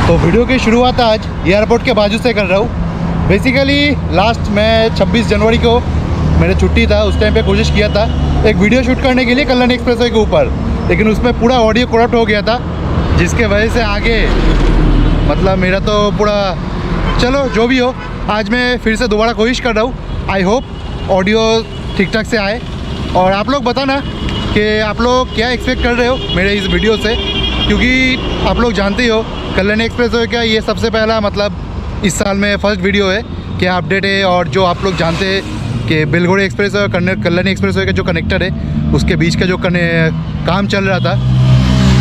तो वीडियो की शुरुआत आज एयरपोर्ट के बाजू से कर रहा हूँ। बेसिकली लास्ट मैं 26 जनवरी को मेरे छुट्टी था, उस टाइम पे कोशिश किया था एक वीडियो शूट करने के लिए कल्याण एक्सप्रेसवे के ऊपर, लेकिन उसमें पूरा ऑडियो करप्ट हो गया था, जिसके वजह से आगे मतलब मेरा तो पूरा, चलो जो भी हो, आज मैं फिर से दोबारा कोशिश कर रहा हूँ। आई होप ऑडियो ठीक ठाक से आए और आप लोग बताना कि आप लोग क्या एक्सपेक्ट कर रहे हो मेरे इस वीडियो से, क्योंकि आप लोग जानते ही हो कल्याण एक्सप्रेसवे का ये सबसे पहला मतलब इस साल में फर्स्ट वीडियो है, क्या अपडेट है। और जो आप लोग जानते हैं कि बेलघोड़ी एक्सप्रेसवे और कल्याण एक्सप्रेसवे का जो कनेक्टर है उसके बीच का जो काम चल रहा था,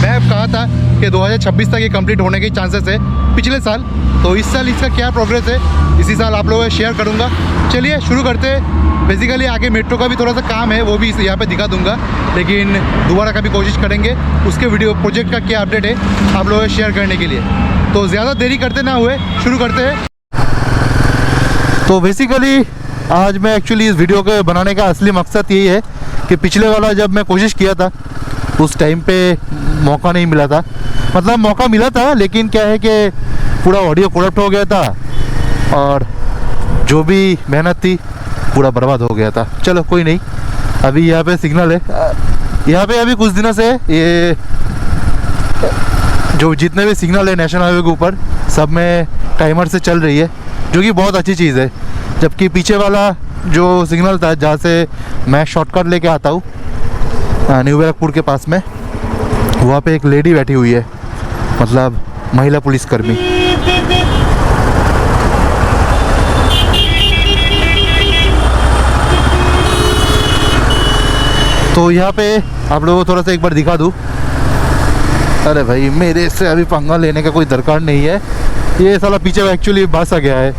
मैं कहा था कि 2026 तक ये कंप्लीट होने के चांसेस है पिछले साल। तो इस साल इसका क्या प्रोग्रेस है इसी साल आप लोगों से शेयर करूँगा। चलिए शुरू करते हैं। बेसिकली आगे मेट्रो का भी थोड़ा सा काम है, वो भी यहाँ पे दिखा दूंगा, लेकिन दोबारा का भी कोशिश करेंगे उसके वीडियो प्रोजेक्ट का क्या अपडेट है आप लोगों से शेयर करने के लिए। तो ज़्यादा देरी करते ना हुए शुरू करते हैं। तो बेसिकली आज मैं एक्चुअली इस वीडियो के बनाने का असली मकसद यही है कि पिछले वाला जब मैं कोशिश किया था उस टाइम पे मौका नहीं मिला था, मतलब मौका मिला था लेकिन क्या है कि पूरा ऑडियो करप्ट हो गया था और जो भी मेहनत थी पूरा बर्बाद हो गया था। चलो कोई नहीं, अभी यहाँ पे सिग्नल है, यहाँ पे अभी कुछ दिनों से ये जो जितने भी सिग्नल है नेशनल हाईवे के ऊपर सब में टाइमर से चल रही है, जो कि बहुत अच्छी चीज़ है। जबकि पीछे वाला जो सिग्नल था जहाँ से मैं शॉर्टकट लेके आता हूँ न्यू बैरकपुर के पास में, वहाँ पे एक लेडी बैठी हुई है, मतलब महिला पुलिसकर्मी। तो यहाँ पे आप लोगों को थोड़ा सा एक बार दिखा दूँ। अरे भाई मेरे से अभी पंगा लेने का कोई दरकार नहीं है, ये साला पीछे एक्चुअली बस आ गया है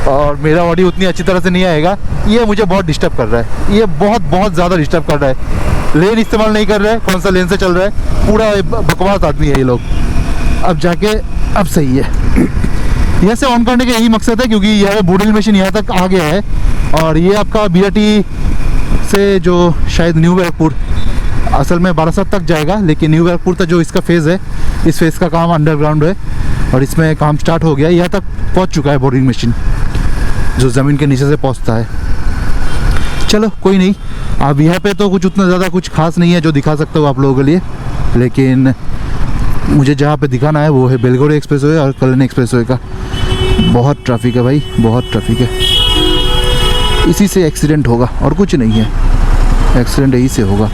और मेरा ऑडियो उतनी अच्छी तरह से नहीं आएगा। ये मुझे बहुत डिस्टर्ब कर रहा है, ये बहुत ज़्यादा डिस्टर्ब कर रहा है। लेन इस्तेमाल नहीं कर रहा है, कौन सा लेन से चल रहा है, पूरा बकवास आदमी है ये लोग। अब जाके अब सही है, यहाँ से ऑन करने का यही मकसद है क्योंकि यह बोर्डिंग मशीन यहाँ तक आ गया है और ये आपका BRT से जो शायद न्यू बैरकपुर असल में बारासात तक जाएगा, लेकिन न्यू बैरकपुर तक जो इसका फेज़ है, इस फेज़ का काम अंडरग्राउंड है और इसमें काम स्टार्ट हो गया, यहाँ तक पहुँच चुका है बोरिंग मशीन जो ज़मीन के नीचे से पहुँचता है। चलो कोई नहीं, अब यहाँ पे तो कुछ उतना ज़्यादा कुछ खास नहीं है जो दिखा सकता हूँ आप लोगों के लिए, लेकिन मुझे जहाँ पे दिखाना है वो है बेलघोड़ी एक्सप्रेसवे और कल्याण एक्सप्रेसवे का। बहुत ट्रैफिक है भाई, बहुत ट्रैफिक है, इसी से एक्सीडेंट होगा और कुछ नहीं है, एक्सीडेंट यही से होगा।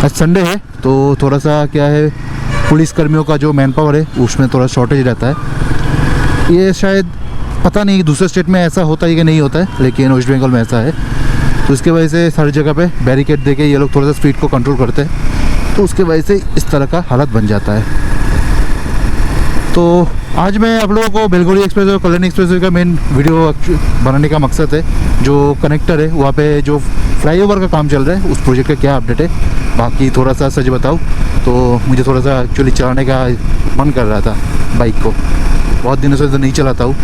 आज संडे है तो थोड़ा सा क्या है, पुलिस कर्मियों का जो मैन पावर है उसमें थोड़ा शॉर्टेज रहता है। ये शायद पता नहीं दूसरे स्टेट में ऐसा होता है कि नहीं होता है, लेकिन वेस्ट बंगाल में ऐसा है, तो इसके वजह से हर जगह पे बैरिकेड देके ये लोग थोड़ा सा स्पीड को कंट्रोल करते हैं, तो उसके वजह से इस तरह का हालत बन जाता है। तो आज मैं आप लोगों को बेलघोड़ी एक्सप्रेसवे और कल्याण एक्सप्रेसवे का मेन वीडियो बनाने का मकसद है, जो कनेक्टर है वहाँ पे जो फ्लाईओवर का काम चल रहा है उस प्रोजेक्ट का क्या अपडेट है। बाकी थोड़ा सा सच बताऊँ तो मुझे थोड़ा सा एक्चुअली चलाने का मन कर रहा था बाइक को, बहुत दिनों से तो नहीं चलाता हूँ।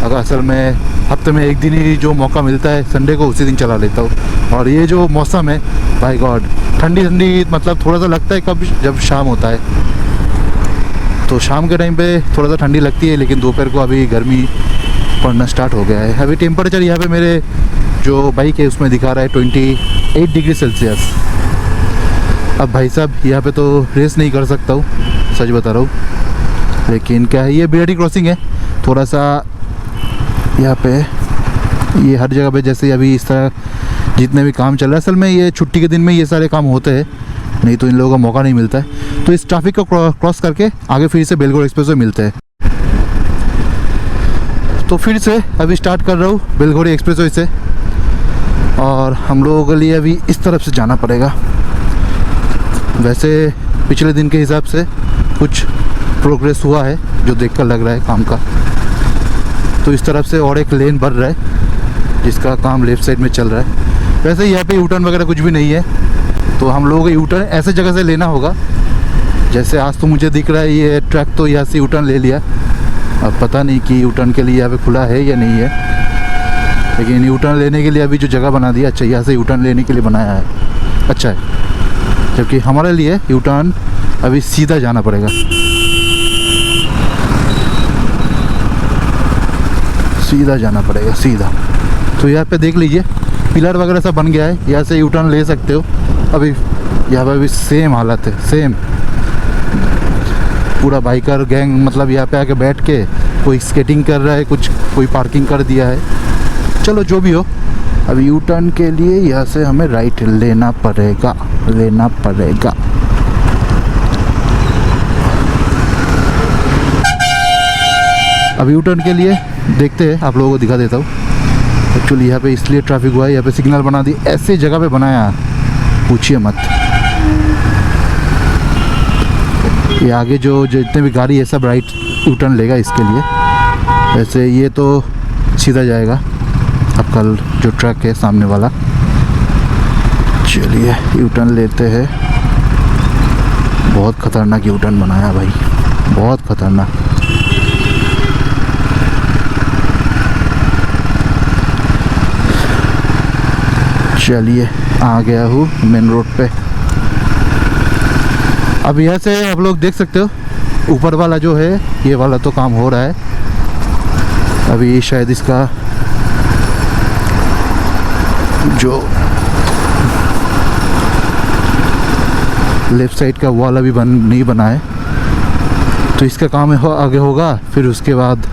अगर असल में हफ्ते में एक दिन ही जो मौका मिलता है संडे को, उसी दिन चला लेता हूँ। और ये जो मौसम है बाय गॉड, ठंडी ठंडी, मतलब थोड़ा सा लगता है कब जब शाम होता है तो शाम के टाइम पे थोड़ा सा ठंडी लगती है, लेकिन दोपहर को अभी गर्मी पड़ना स्टार्ट हो गया है। अभी टेम्परेचर यहाँ पे मेरे जो बाइक है उसमें दिखा रहा है 28 डिग्री सेल्सियस। अब भाई साहब यहाँ पे तो रेस नहीं कर सकता हूँ, सच बता रहा हूँ, लेकिन क्या है ये BRT क्रॉसिंग है, थोड़ा सा यहाँ पे ये हर जगह पे जैसे अभी इस तरह जितने भी काम चल रहा है, असल में ये छुट्टी के दिन में ये सारे काम होते हैं, नहीं तो इन लोगों का मौका नहीं मिलता है। तो इस ट्रैफिक को क्रॉस करके आगे फिर से बेलघोड़ी एक्सप्रेसवे मिलते हैं। तो फिर से अभी स्टार्ट कर रहा हूँ बेलघोड़ी एक्सप्रेसवे से, और हम लोगों के लिए अभी इस तरफ से जाना पड़ेगा। वैसे पिछले दिन के हिसाब से कुछ प्रोग्रेस हुआ है जो देखकर लग रहा है काम का। तो इस तरफ से और एक लेन बढ़ रहा है जिसका काम लेफ़्ट साइड में चल रहा है। वैसे यहाँ पे यूटर्न वगैरह कुछ भी नहीं है, तो हम लोगों को यूटर्न ऐसे जगह से लेना होगा, जैसे आज तो मुझे दिख रहा है ये ट्रैक तो यहाँ से यूटर्न ले लिया। अब पता नहीं कि यूटर्न के लिए यहाँ पे खुला है या नहीं है, लेकिन यूटर्न लेने के लिए अभी जो जगह बना दिया, अच्छा यहाँ से यूटर्न लेने के लिए बनाया है, अच्छा है। जबकि हमारे लिए यूटर्न अभी सीधा जाना पड़ेगा। सीधा जाना पड़ेगा, सीधा। तो यहाँ पे देख लीजिए पिलर वगैरह सब बन गया है, यहाँ से यू टर्न ले सकते हो। अभी यहाँ पे भी सेम हालत है, सेम। पूरा बाइकर गैंग मतलब यहाँ पे आके बैठ के कोई स्केटिंग कर रहा है, कोई पार्किंग कर दिया है। चलो जो भी हो, अभी यू टर्न के लिए यहाँ से हमें राइट लेना पड़ेगा। अब यू टर्न के लिए देखते हैं, आप लोगों को दिखा देता हूँ। एक्चुअली यहाँ पे इसलिए ट्रैफिक हुआ है, यहाँ पे सिग्नल बना दी, ऐसी जगह पे बनाया पूछिए मत। ये आगे जो जितने भी गाड़ी है सब राइट यू टर्न लेगा इसके लिए। वैसे ये तो सीधा जाएगा, अब कल जो ट्रक है सामने वाला। चलिए यू टर्न लेते हैं। बहुत ख़तरनाक यू टर्न बनाया भाई, बहुत ख़तरनाक। चलिए आ गया हूँ मेन रोड पे। अब यहाँ से आप लोग देख सकते हो ऊपर वाला जो है ये वाला तो काम हो रहा है। अभी शायद इसका जो लेफ़्ट साइड का वाला भी नहीं बना है, तो इसका काम आगे होगा। फिर उसके बाद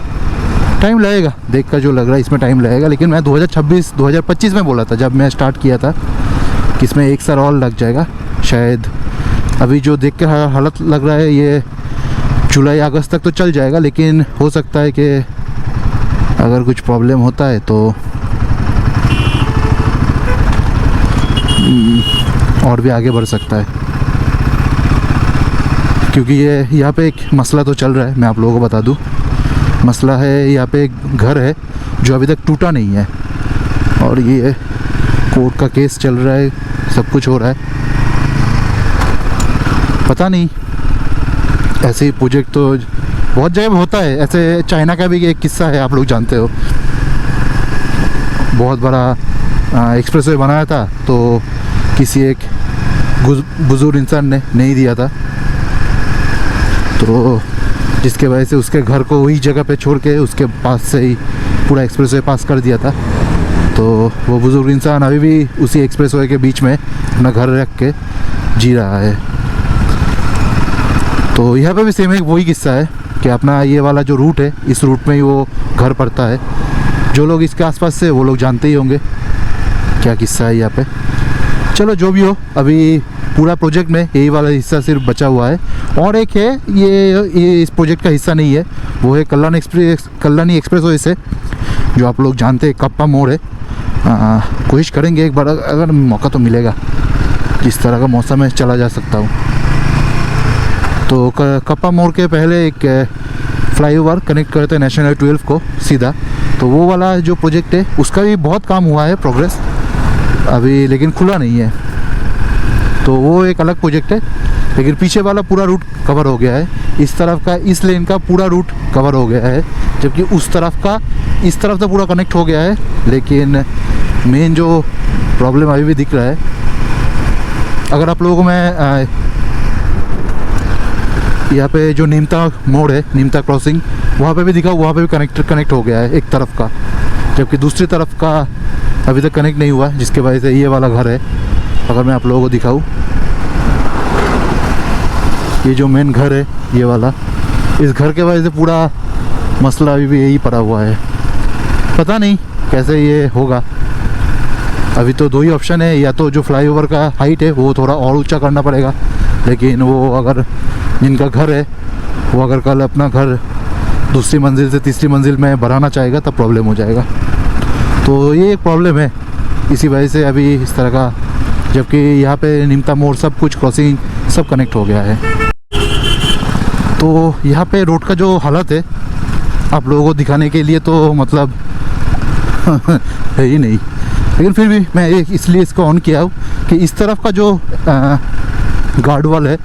टाइम लगेगा, देख कर जो लग रहा है इसमें टाइम लगेगा। लेकिन मैं 2025 में बोला था जब मैं स्टार्ट किया था कि इसमें 1 साल और लग जाएगा शायद। अभी जो देख के हालत लग रहा है ये जुलाई अगस्त तक तो चल जाएगा, लेकिन हो सकता है कि अगर कुछ प्रॉब्लम होता है तो और भी आगे बढ़ सकता है। क्योंकि ये यहाँ पे एक मसला तो चल रहा है, मैं आप लोगों को बता दूँ। मसला है यहाँ पे एक घर है जो अभी तक टूटा नहीं है, और ये कोर्ट का केस चल रहा है, सब कुछ हो रहा है। पता नहीं, ऐसे ही प्रोजेक्ट तो बहुत जगह होता है। ऐसे चाइना का भी एक किस्सा है, आप लोग जानते हो। बहुत बड़ा एक्सप्रेसवे बनाया था तो किसी एक बुजुर्ग इंसान ने नहीं दिया था, तो जिसके वजह से उसके घर को वही जगह पे छोड़ के उसके पास से ही पूरा एक्सप्रेसवे पास कर दिया था। तो वो बुज़ुर्ग इंसान अभी भी उसी एक्सप्रेसवे के बीच में अपना घर रख के जी रहा है। तो यहाँ पे भी सेम एक वही किस्सा है कि अपना ये वाला जो रूट है, इस रूट में ही वो घर पड़ता है। जो लोग इसके आसपास से वो लोग जानते ही होंगे क्या किस्सा है यहाँ पे। चलो जो भी हो, अभी पूरा प्रोजेक्ट में यही वाला हिस्सा सिर्फ बचा हुआ है। और एक है ये इस प्रोजेक्ट का हिस्सा नहीं है, वो है कल्याणी एक्सप्रेसवे से, जो आप लोग जानते हैं कप्पा मोड़ है। कोशिश करेंगे एक बार, अगर मौका तो मिलेगा, जिस तरह का मौसम है चला जा सकता हूँ। तो कप्पा मोड़ के पहले एक फ्लाईओवर कनेक्ट करते हैं नेशनल हाईवे 12 को सीधा। तो वो वाला जो प्रोजेक्ट है उसका भी बहुत काम हुआ है, प्रोग्रेस अभी, लेकिन खुला नहीं है। तो वो एक अलग प्रोजेक्ट है, लेकिन पीछे वाला पूरा रूट कवर हो गया है। इस तरफ का, इस लेन का पूरा रूट कवर हो गया है, जबकि उस तरफ का इस तरफ तो पूरा कनेक्ट हो गया है। लेकिन मेन जो प्रॉब्लम अभी भी दिख रहा है, अगर आप लोगों को मैं यहाँ पे जो नीमता मोड़ है, नीमता क्रॉसिंग, वहाँ पे भी दिखा, वहाँ पे भी कनेक्ट हो गया है एक तरफ का, जबकि दूसरी तरफ का अभी तक कनेक्ट नहीं हुआ, जिसके वजह से ये वाला घर है। अगर मैं आप लोगों को दिखाऊं, ये जो मेन घर है ये वाला, इस घर के वजह से पूरा मसला अभी भी यही पड़ा हुआ है। पता नहीं कैसे ये होगा। अभी तो 2 ही ऑप्शन है, या तो जो फ्लाईओवर का हाइट है वो थोड़ा और ऊंचा करना पड़ेगा, लेकिन वो अगर जिनका घर है वो अगर कल अपना घर दूसरी मंजिल से तीसरी मंजिल में बढ़ाना चाहेगा तब प्रॉब्लम हो जाएगा। तो ये एक प्रॉब्लम है, इसी वजह से अभी इस तरह का, जबकि यहाँ पे नीमता मोड़ सब कुछ क्रॉसिंग सब कनेक्ट हो गया है। तो यहाँ पे रोड का जो हालत है आप लोगों को दिखाने के लिए तो मतलब है ही नहीं, लेकिन फिर भी मैं इसलिए इसको ऑन किया हूँ कि इस तरफ का जो गार्ड वॉल है,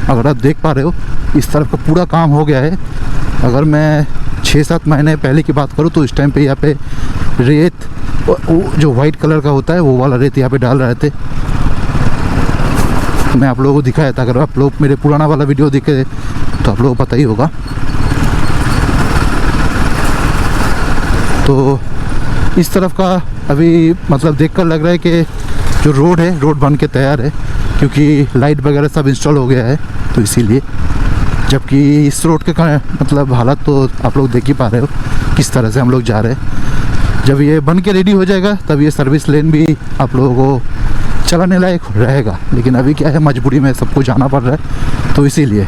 अगर आप देख पा रहे हो, इस तरफ का पूरा काम हो गया है। अगर मैं 6-7 महीने पहले की बात करूँ तो इस टाइम पे यहाँ पे रेत जो वाइट कलर का होता है वो वाला रेत यहाँ पे डाल रहे थे। मैं आप लोगों को दिखाया था, अगर आप लोग मेरे पुराना वाला वीडियो देखे तो आप लोगों को पता ही होगा। तो इस तरफ का अभी मतलब देखकर लग रहा है कि जो रोड है, रोड बन के तैयार है, क्योंकि लाइट वगैरह सब इंस्टॉल हो गया है, तो इसीलिए। जबकि इस रोड के मतलब हालत तो आप लोग देख ही पा रहे हो किस तरह से हम लोग जा रहे हैं। जब ये बन के रेडी हो जाएगा तब ये सर्विस लेन भी आप लोगों को चलाने लायक रहेगा, लेकिन अभी क्या है, मजबूरी में सबको जाना पड़ रहा है, तो इसीलिए।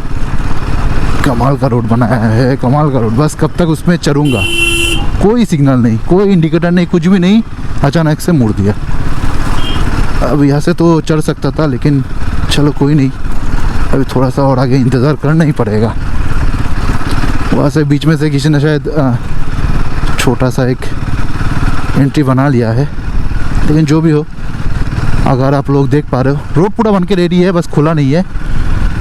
कमाल का रोड बनाया है, कमाल का रोड। बस कब तक उसमें चलूँगा, कोई सिग्नल नहीं, कोई इंडिकेटर नहीं, कुछ भी नहीं, अचानक से मोड़ दिया। अब यहाँ से तो चढ़ सकता था, लेकिन चलो कोई नहीं, अभी थोड़ा सा और आगे इंतज़ार करना ही पड़ेगा। वहाँ से बीच में से किसी ने शायद छोटा सा एक एंट्री बना लिया है, लेकिन जो भी हो, अगर आप लोग देख पा रहे हो, रोड पूरा बन के रेडी है, बस खुला नहीं है।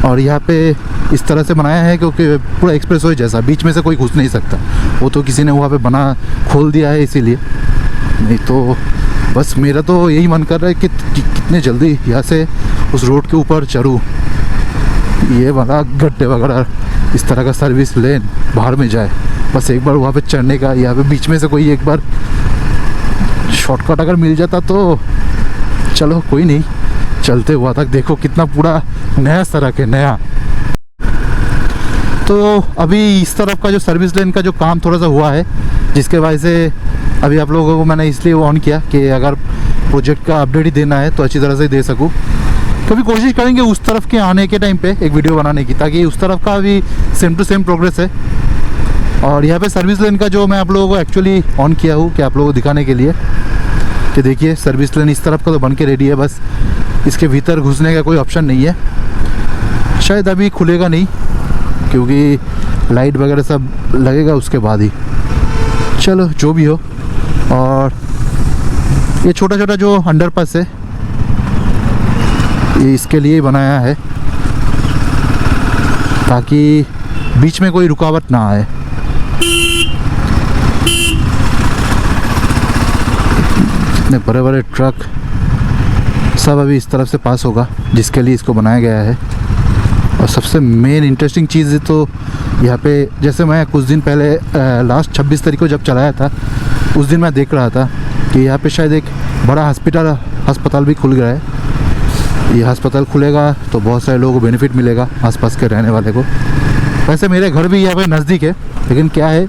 और यहाँ पे इस तरह से बनाया है क्योंकि पूरा एक्सप्रेसवे जैसा, बीच में से कोई घुस नहीं सकता। वो तो किसी ने वहाँ पे खोल दिया है इसीलिए, नहीं तो बस मेरा तो यही मन कर रहा है कि कितने जल्दी यहाँ से उस रोड के ऊपर चढ़ूँ। ये वाला गड्ढे वगैरह इस तरह का सर्विस लेन बाहर में जाए, बस एक बार वहाँ पे चढ़ने का। यहाँ पे बीच में से कोई एक बार शॉर्टकट अगर मिल जाता तो चलो कोई नहीं, चलते हुआ तक। देखो कितना पूरा नया सड़क है, नया। तो अभी इस तरफ का जो सर्विस लेन का जो काम थोड़ा सा हुआ है, जिसके वजह से अभी आप लोगों को मैंने इसलिए ऑन किया कि अगर प्रोजेक्ट का अपडेट ही देना है तो अच्छी तरह से दे सकूँ। कभी कोशिश करेंगे उस तरफ के आने के टाइम पे एक वीडियो बनाने की, ताकि उस तरफ का भी सेम टू सेम प्रोग्रेस है। और यहाँ पे सर्विस लेन का जो मैं आप लोगों को एक्चुअली ऑन किया हूँ कि आप लोगों को दिखाने के लिए कि देखिए सर्विस लेन इस तरफ का तो बन के रेडी है, बस इसके भीतर घुसने का कोई ऑप्शन नहीं है। शायद अभी खुलेगा नहीं, क्योंकि लाइट वगैरह सब लगेगा उसके बाद ही। चलो जो भी हो। और ये छोटा छोटा जो अंडरपास है, ये इसके लिए बनाया है ताकि बीच में कोई रुकावट ना आए। इतने बड़े बड़े ट्रक सब अभी इस तरफ से पास होगा, जिसके लिए इसको बनाया गया है। और सबसे मेन इंटरेस्टिंग चीज़ है तो यहाँ पे, जैसे मैं कुछ दिन पहले लास्ट 26 तारीख को जब चलाया था, उस दिन मैं देख रहा था कि यहाँ पे शायद एक बड़ा अस्पताल भी खुल गया है। ये अस्पताल खुलेगा तो बहुत सारे लोगों को बेनिफिट मिलेगा, आसपास के रहने वाले को। वैसे मेरे घर भी यहाँ पे नज़दीक है, लेकिन क्या है,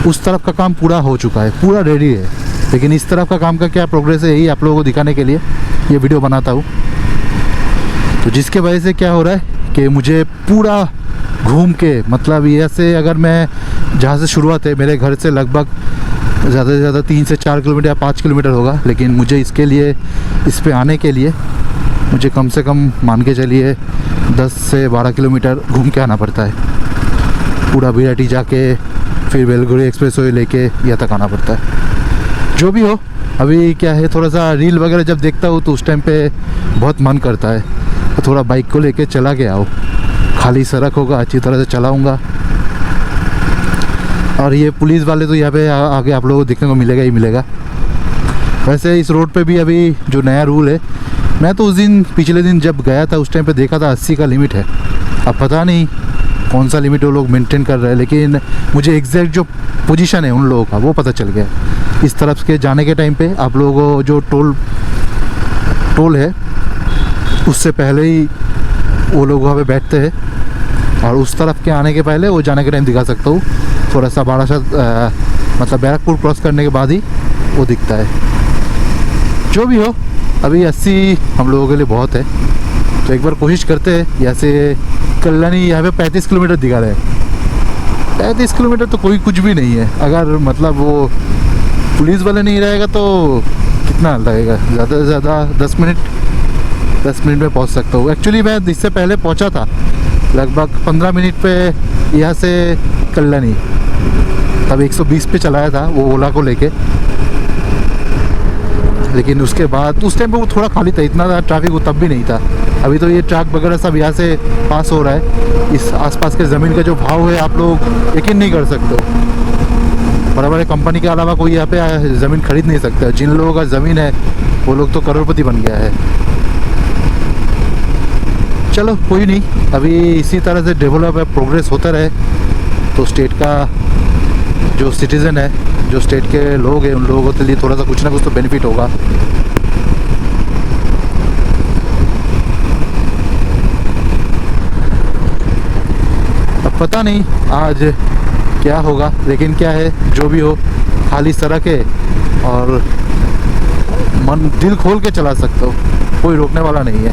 उस तरफ का काम पूरा हो चुका है, पूरा रेडी है, लेकिन इस तरफ का काम का क्या प्रोग्रेस है, यही आप लोगों को दिखाने के लिए ये वीडियो बनाता हूँ। तो जिसके वजह से क्या हो रहा है कि मुझे पूरा घूम के, मतलब ये से अगर मैं जहाँ से शुरुआत है मेरे घर से लगभग ज़्यादा से ज़्यादा 3 से 4 किलोमीटर या 5 किलोमीटर होगा, लेकिन मुझे इसके लिए, इस पे आने के लिए मुझे कम से कम मान के चलिए 10 से 12 किलोमीटर घूम के आना पड़ता है। पूरा बीआरटी जाके फिर बेलगुड़ी एक्सप्रेसवे लेके यहाँ तक आना पड़ता है। जो भी हो, अभी क्या है, थोड़ा सा रील वगैरह जब देखता हूँ तो उस टाइम पे बहुत मन करता है तो थोड़ा बाइक को लेके चला के आओ। खाली सड़क होगा, अच्छी तरह से चलाऊँगा। और ये पुलिस वाले तो यहाँ पे आगे आप लोगों को देखने को मिलेगा ही मिलेगा। वैसे इस रोड पे भी अभी जो नया रूल है, मैं तो उस दिन पिछले दिन जब गया था उस टाइम पे देखा था 80 का लिमिट है। अब पता नहीं कौन सा लिमिट वो लोग मेंटेन कर रहे हैं, लेकिन मुझे एग्जैक्ट जो पोजीशन है उन लोगों का वो पता चल गया। इस तरफ के जाने के टाइम पे आप लोगों को जो टोल है उससे पहले ही वो लोग वहाँ पे बैठते हैं, और उस तरफ के आने के पहले वो जाने के टाइम दिखा सकता हूँ। थोड़ा सा मतलब बैरकपुर क्रॉस करने के बाद ही वो दिखता है। जो भी हो, अभी 80 हम लोगों के लिए बहुत है, तो एक बार कोशिश करते हैं। यहाँ से कल्याणी यहाँ पे 35 किलोमीटर दिखा रहे हैं। 35 किलोमीटर तो कोई कुछ भी नहीं है, अगर मतलब वो पुलिस वाले नहीं रहेगा तो कितना लगेगा, ज़्यादा से ज़्यादा 10 मिनट में पहुँच सकता हूँ। एक्चुअली मैं इससे पहले पहुँचा था लगभग 15 मिनट पे यहाँ से कल्याणी, तब 120 पे चलाया था वो ओला को लेके। लेकिन उसके बाद उस टाइम पे वो थोड़ा खाली था, इतना ज़्यादा ट्रैफिक वो तब भी नहीं था। अभी तो ये ट्रक वगैरह सब यहाँ से पास हो रहा है। इस आसपास के ज़मीन का जो भाव है आप लोग यकीन नहीं कर सकते हो। बड़े बड़े कंपनी के अलावा कोई यहाँ पे ज़मीन खरीद नहीं सकता। जिन लोगों का ज़मीन है वो लोग तो करोड़पति बन गया है। चलो कोई नहीं, अभी इसी तरह से डेवलप है, प्रोग्रेस होता रहे तो स्टेट का जो सिटीज़न है, जो स्टेट के लोग हैं, उन लोगों के लिए थोड़ा सा कुछ ना कुछ तो बेनिफिट होगा। अब पता नहीं आज क्या होगा, लेकिन क्या है, जो भी हो, खाली सड़क है और मन दिल खोल के चला सकते हो, कोई रोकने वाला नहीं है।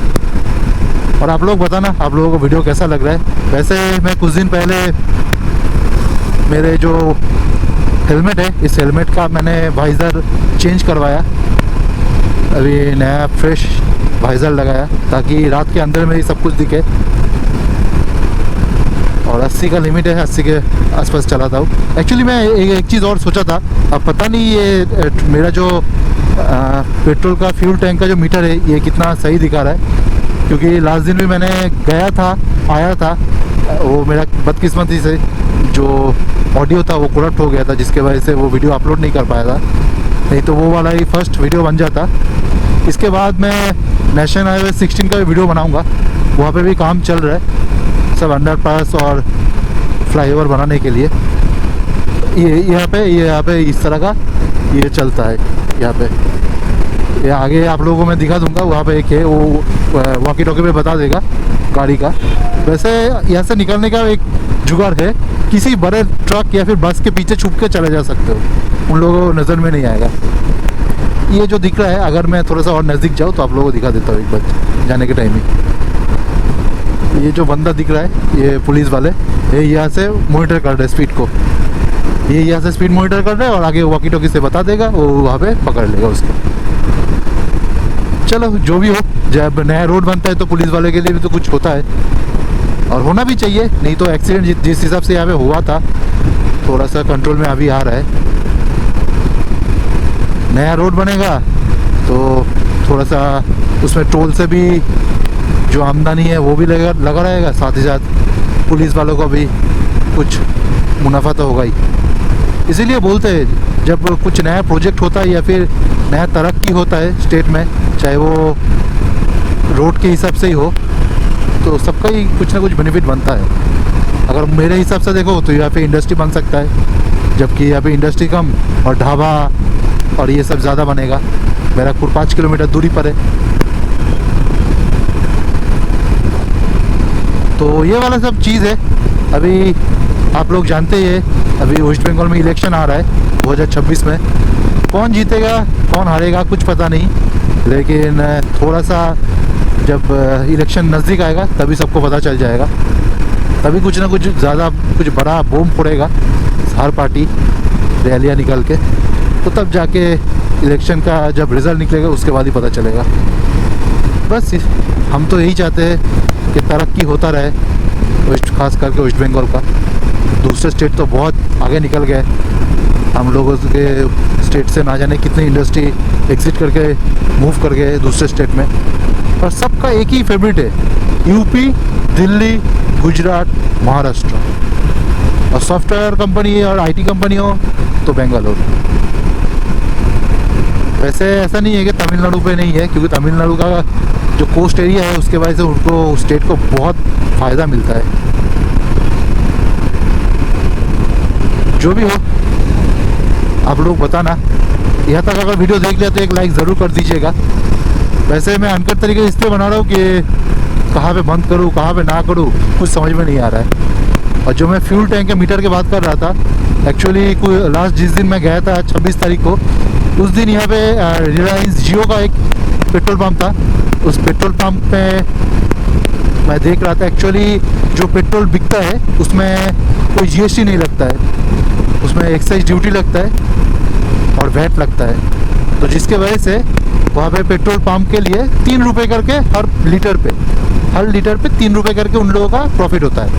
और आप लोग बताना आप लोगों को वीडियो कैसा लग रहा है। वैसे मैं कुछ दिन पहले मेरे जो हेलमेट है, इस हेलमेट का मैंने वाइज़र चेंज करवाया, अभी नया फ्रेश वाइज़र लगाया ताकि रात के अंदर में ही सब कुछ दिखे। और 80 का लिमिट है, 80 के आसपास चलाता हूँ। एक्चुअली मैं एक चीज़ और सोचा था, अब पता नहीं ये मेरा जो पेट्रोल का फ्यूल टैंक का जो मीटर है ये कितना सही दिखा रहा है, क्योंकि लास्ट दिन भी मैंने गया था, आया था, वो मेरा बदकिस्मती से जो ऑडियो था वो करप्ट हो गया था, जिसके वजह से वो वीडियो अपलोड नहीं कर पाया था, नहीं तो वो वाला ही फर्स्ट वीडियो बन जाता। इसके बाद मैं नेशनल हाईवे 16 का भी वीडियो बनाऊंगा, वहाँ पे भी काम चल रहा है, सब अंडरपास और फ्लाईओवर बनाने के लिए। ये यहाँ पे इस तरह का ये चलता है। यहाँ पे ये आगे आप लोगों को मैं दिखा दूंगा, वहाँ पे एक है, वो वॉकी टॉकी पे बता देगा गाड़ी का। वैसे यहाँ से निकलने का एक जुगाड़ है, किसी बड़े ट्रक या फिर बस के पीछे छुप के चले जा सकते हो, उन लोगों को नज़र में नहीं आएगा। ये जो दिख रहा है, अगर मैं थोड़ा सा और नज़दीक जाऊँ तो आप लोगों को दिखा देता हूँ एक बार जाने के टाइम ही। ये जो बंदा दिख रहा है, ये पुलिस वाले, ये यहाँ से मॉनिटर कर रहे हैं स्पीड को, ये यहाँ से स्पीड मॉनिटर कर रहे हैं और आगे वॉकी टॉकी से बता देगा, वो वहाँ पे पकड़ लेगा उसको। चलो जो भी हो, जब नया रोड बनता है तो पुलिस वाले के लिए भी तो कुछ होता है, और होना भी चाहिए, नहीं तो एक्सीडेंट जिस हिसाब से यहाँ पे हुआ था थोड़ा सा कंट्रोल में अभी आ रहा है। नया रोड बनेगा तो थोड़ा सा उसमें टोल से भी जो आमदनी है वो भी लगा रहेगा, साथ ही साथ पुलिस वालों को भी कुछ मुनाफा तो होगा ही। इसीलिए बोलते हैं जब कुछ नया प्रोजेक्ट होता है या फिर नया तरक्की होता है स्टेट में, चाहे वो रोड के हिसाब से ही हो, तो सबका ही कुछ ना कुछ बेनिफिट बनता है। अगर मेरे हिसाब से देखो तो यहाँ पे इंडस्ट्री बन सकता है, जबकि यहाँ पे इंडस्ट्री कम और ढाबा और ये सब ज़्यादा बनेगा। बैरकपुर 5 किलोमीटर दूरी पर है, तो ये वाला सब चीज़ है। अभी आप लोग जानते ही है, अभी वेस्ट बंगाल में इलेक्शन आ रहा है 2026 में, कौन जीतेगा कौन हारेगा कुछ पता नहीं, लेकिन थोड़ा सा जब इलेक्शन नज़दीक आएगा तभी सबको पता चल जाएगा, तभी कुछ ना कुछ ज़्यादा कुछ बड़ा बूम फोड़ेगा हर पार्टी, रैलियाँ निकल के, तो तब जाके इलेक्शन का जब रिज़ल्ट निकलेगा उसके बाद ही पता चलेगा। बस हम तो यही चाहते हैं कि तरक्की होता रहे, खास करके वेस्ट बंगाल का। दूसरे स्टेट तो बहुत आगे निकल गए, हम लोगों के स्टेट से ना जाने कितनी इंडस्ट्री एग्जिट करके मूव कर गए दूसरे स्टेट में, और सबका एक ही फेवरेट है, यूपी, दिल्ली, गुजरात, महाराष्ट्र, और सॉफ्टवेयर कंपनी और आईटी कंपनी हो तो बेंगलोर। वैसे ऐसा नहीं है कि तमिलनाडु पे नहीं है, क्योंकि तमिलनाडु का जो कोस्ट एरिया है उसके वजह से उनको स्टेट को बहुत फ़ायदा मिलता है। जो भी हो आप लोग बताना, यहाँ तक अगर वीडियो देख लिया तो एक लाइक ज़रूर कर दीजिएगा। वैसे मैं अनकट तरीके से इसलिए बना रहा हूँ कि कहाँ पे बंद करूँ कहाँ पे ना करूँ कुछ समझ में नहीं आ रहा है। और जो मैं फ्यूल टैंक के मीटर की बात कर रहा था, एक्चुअली लास्ट जिस दिन मैं गया था 26 तारीख को, उस दिन यहाँ पे रिलायंस जियो का एक पेट्रोल पंप था। उस पेट्रोल पंप पे मैं देख रहा था, एक्चुअली जो पेट्रोल बिकता है उसमें कोई जीएसटी नहीं लगता है, उसमें एक्साइज ड्यूटी लगता है और वैट लगता है, तो जिसके वजह से वहाँ पे पेट्रोल पंप के लिए 3 रुपये करके हर लीटर पे 3 रुपये करके उन लोगों का प्रॉफिट होता है।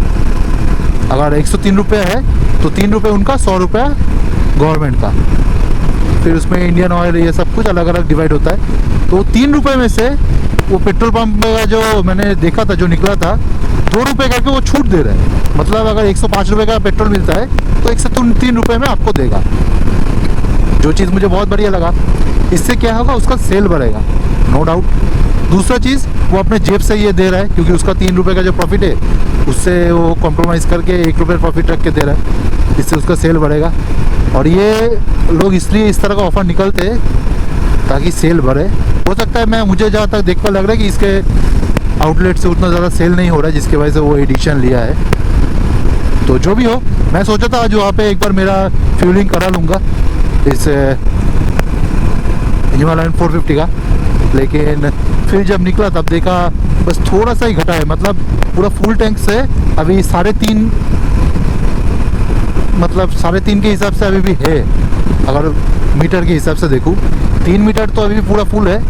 अगर 103 रुपये है तो 3 रुपये उनका, 100 रुपया गवर्नमेंट का, फिर उसमें इंडियन ऑयल ये सब कुछ अलग अलग डिवाइड होता है। तो 3 रुपये में से वो पेट्रोल पंप का जो मैंने देखा था, जो निकला था, 2 रुपये करके वो छूट दे रहे हैं। मतलब अगर 105 रुपये का पेट्रोल मिलता है तो 103 रुपये में आपको देगा, जो चीज़ मुझे बहुत बढ़िया लगा। इससे क्या होगा, उसका सेल बढ़ेगा, नो डाउट। दूसरा चीज़, वो अपने जेब से ये दे रहा है क्योंकि उसका 3 रुपये का जो प्रॉफिट है उससे वो कॉम्प्रोमाइज़ करके 1 रुपये प्रॉफिट रख के दे रहा है, इससे उसका सेल बढ़ेगा। और ये लोग इसलिए इस तरह का ऑफ़र निकलते हैं ताकि सेल बढ़े। हो सकता है, मुझे जहाँ तक देख कर लग रहा है कि इसके आउटलेट से उतना ज़्यादा सेल नहीं हो रहा है, जिसकी वजह से वो एडिशन लिया है। तो जो भी हो, मैं सोचा था आज वहाँ पे एक बार मेरा फ्यूलिंग करा लूँगा इस हिमालयन 450 का, लेकिन फिर जब निकला तब देखा बस थोड़ा सा ही घटा है। मतलब पूरा फुल टैंक से अभी 3.5, मतलब 3.5 के हिसाब से अभी भी है। अगर मीटर के हिसाब से देखूँ 3 मीटर तो अभी भी पूरा फुल है,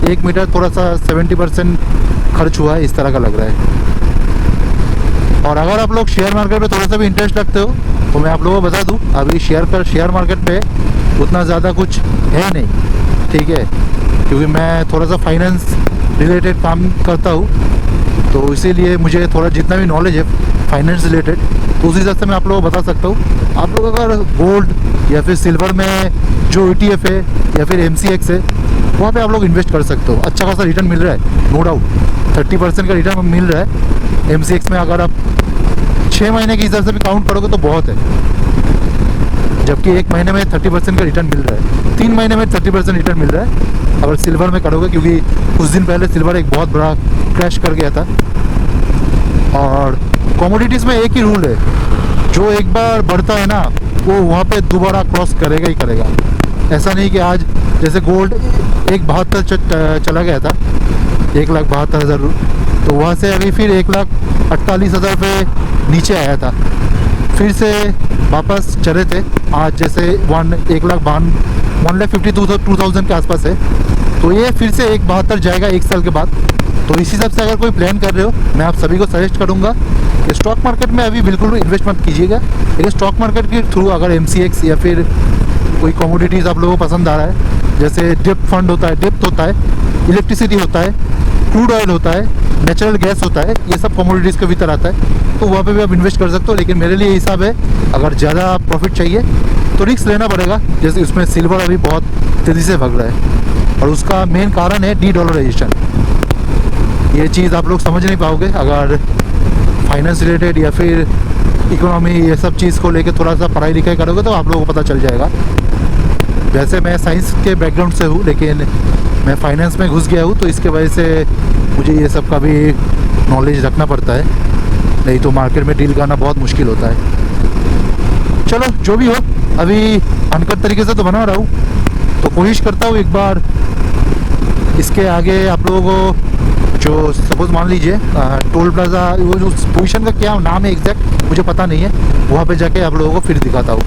1 मीटर थोड़ा सा 70% खर्च हुआ है, इस तरह का लग रहा है। और अगर आप लोग शेयर मार्केट में थोड़ा सा भी इंटरेस्ट रखते हो तो मैं आप लोगों को बता दूं, अभी शेयर मार्केट पे उतना ज़्यादा कुछ है नहीं, ठीक है, क्योंकि मैं थोड़ा सा फाइनेंस रिलेटेड काम करता हूँ, तो इसीलिए मुझे थोड़ा जितना भी नॉलेज है फाइनेंस रिलेटेड, तो उस हिसाब से मैं आप लोगों को बता सकता हूँ। आप लोग अगर गोल्ड या फिर सिल्वर में जो ETF है या फिर MCX है, वहाँ पे आप लोग इन्वेस्ट कर सकते हो। अच्छा खासा रिटर्न मिल रहा है, नो डाउट 30% का रिटर्न मिल रहा है MCX में। अगर आप 6 महीने के हिसाब से भी काउंट करोगे तो बहुत है, जबकि 1 महीने में 30% का रिटर्न मिल रहा है, 3 महीने में 30% रिटर्न मिल रहा है अगर सिल्वर में करोगे, क्योंकि कुछ दिन पहले सिल्वर एक बहुत बड़ा क्रैश कर गया था। और कमोडिटीज़ में एक ही रूल है, जो एक बार बढ़ता है ना वो वहाँ पे दोबारा क्रॉस करेगा ही करेगा। ऐसा नहीं कि आज जैसे गोल्ड 1,72 चला गया था, 1,72,000, तो वहाँ से अभी फिर 1,48,000 पे नीचे आया था, फिर से वापस चले थे। आज जैसे 1,52,000 के आसपास है, तो ये फिर से 1,72 जाएगा 1 साल के बाद। तो इस हिसाब से अगर कोई प्लान कर रहे हो, मैं आप सभी को सजेस्ट करूंगा कि स्टॉक मार्केट में अभी बिल्कुल भी इन्वेस्ट मत कीजिएगा, लेकिन स्टॉक मार्केट के थ्रू अगर MCX या फिर कोई कमोडिटीज़ आप लोगों को पसंद आ रहा है, जैसे डेप्थ फंड होता है, डेप्थ होता है, इलेक्ट्रिसिटी होता है, क्रूड ऑयल होता है, नेचुरल गैस होता है, ये सब कमोडिटीज़ के भीतर आता है, तो वहाँ पे भी आप इन्वेस्ट कर सकते हो। लेकिन मेरे लिए हिसाब है, अगर ज़्यादा प्रॉफिट चाहिए तो रिस्क लेना पड़ेगा। जैसे उसमें सिल्वर अभी बहुत तेज़ी से भाग रहा है और उसका मेन कारण है डीडॉलराइजेशन। ये चीज़ आप लोग समझ नहीं पाओगे अगर फाइनेंस रिलेटेड या फिर इकोनॉमी ये सब चीज़ को लेकर थोड़ा सा पढ़ाई लिखाई करोगे तो आप लोगों को पता चल जाएगा। वैसे मैं साइंस के बैकग्राउंड से हूँ, लेकिन मैं फाइनेंस में घुस गया हूँ, तो इसके वजह से मुझे ये सब का भी नॉलेज रखना पड़ता है, नहीं तो मार्केट में डील करना बहुत मुश्किल होता है। चलो जो भी हो, अभी अनकट तरीके से तो बना रहा हूँ, तो कोशिश करता हूँ एक बार इसके आगे आप लोगों को, जो सपोज मान लीजिए टोल प्लाज़ा, वो जो पोजीशन का क्या नाम है एग्जैक्ट मुझे पता नहीं है, वहाँ पे जाके आप लोगों को फिर दिखाता हूँ।